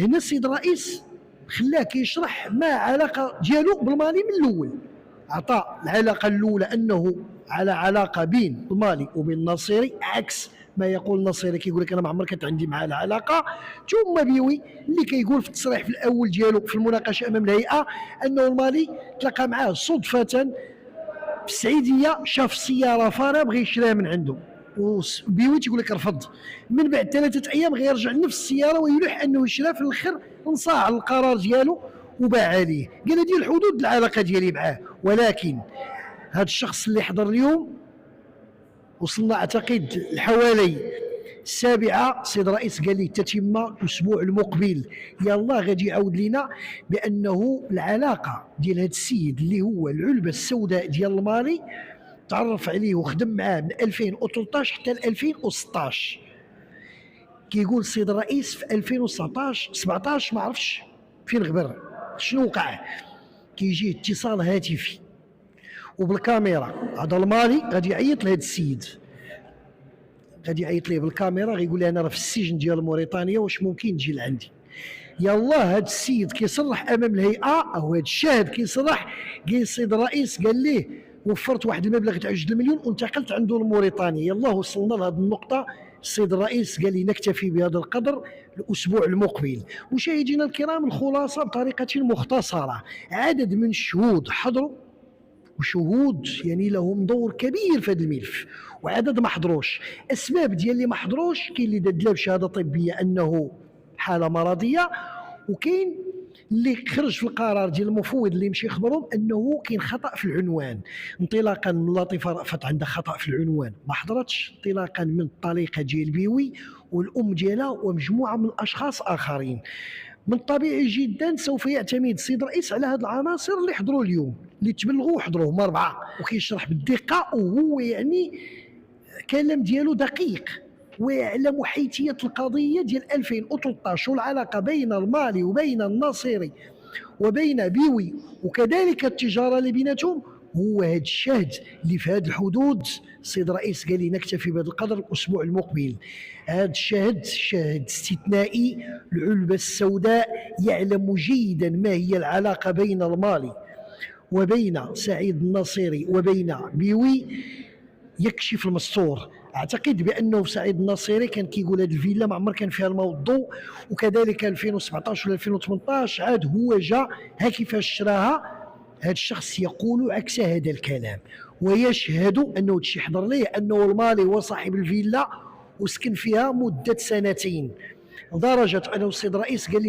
هنا السيد الرئيس خلاه كيشرح ما علاقه ديالو بالمالي من الاول. عطى العلاقه الاولى انه على علاقه بين المالي وبين الناصري، عكس ما يقول الناصري كيقول لك انا ما عمر كانت عندي معاه العلاقه. ثم بيوي اللي كيقول في التصريح في الاول ديالو في المناقشه امام الهيئه انه المالي تلاقى معاه صدفه في السعيديه، شاف السياره فاره بغى يشريها من عنده، وبيوي تيقول لك رفض. من بعد 3 ايام غيرجع لنفس السياره ويلح انه يشريها، في الاخر انصاع على القرار ديالو وباع عليه. قال هذه الحدود العلاقه ديالي معاه. ولكن هذا الشخص اللي حضر اليوم وصلنا اعتقد حوالي 7، السيد الرئيس قال لي تتم الاسبوع المقبل. يلا غادي يعاود لنا بانه العلاقه ديال هذا السيد اللي هو العلبه السوداء ديال المالي تعرف عليه وخدم معاه من 2013 حتى 2016. كيقول السيد الرئيس في 2019 17 ما عرفتش فين غبر شنو وقع، كيجي اتصال هاتفي وبالكاميرا. هذا المالي غادي يعيط لهذا السيد، غادي يعيط ليه بالكاميرا، غيقول لي انا راه في السجن ديال موريتانيا، واش ممكن تجي لعندي؟ يلا هذا السيد كيصرح امام الهيئه، او هذا الشاهد كيصرح، قال السيد الرئيس قال ليه وفرت واحد المبلغ تاع 2 مليون وانتقلت عنده لموريتانيا. يلا وصلنا لهذه النقطه. السيد الرئيس قال لي نكتفي بهذا القدر الاسبوع المقبل. مشاهدينا الكرام، الخلاصه بطريقه مختصره: عدد من الشهود حضروا، وشهود يعني لهم دور كبير في هذا الملف، وعدد ما حضروش. اسباب ديال اللي ما حضروش: كاين اللي دار بشهاده طبيه انه حاله مرضيه، وكاين اللي خرج في القرار ديال المفوض اللي مشي يخبرهم انه كاين خطا في العنوان. انطلاقا من لطيفه رأفت عندها خطا في العنوان ما حضرتش، انطلاقا من الطريقه ديال بيوي والام ديالها ومجموعه من الاشخاص اخرين. من الطبيعي جدا سوف يعتمد السيد الرئيس على هذه العناصر اللي حضروا اليوم، اللي تبلغوا وحضروا هما 4، وكيشرح بالدقه، وهو يعني كلام ديالو دقيق ويعلم حيثيه القضيه ديال 2013 والعلاقه بين المالي وبين الناصري وبين بيوي وكذلك التجاره اللي بيناتهم. هو هذا الشهد اللي في هذه الحدود. السيد الرئيس قال لي نكتفي بهذا القدر الاسبوع المقبل. هذا الشهد شهد استثنائي، العلبه السوداء، يعلم جيدا ما هي العلاقه بين المالي وبين سعيد الناصري وبين بيوي، يكشف المستور. اعتقد بانه سعيد الناصري كان كيقول هذه الفيلا ما عمر كان فيها الماء والضوء، وكذلك 2017 ولا 2018 عاد هو جا ها كيفاش شراها. هذا الشخص يقول عكس هذا الكلام، ويشهد انه تشي حضر ليه انه المالي هو صاحب الفيلا وسكن فيها مده 2 سنين، لدرجه انه السيد الرئيس قال لي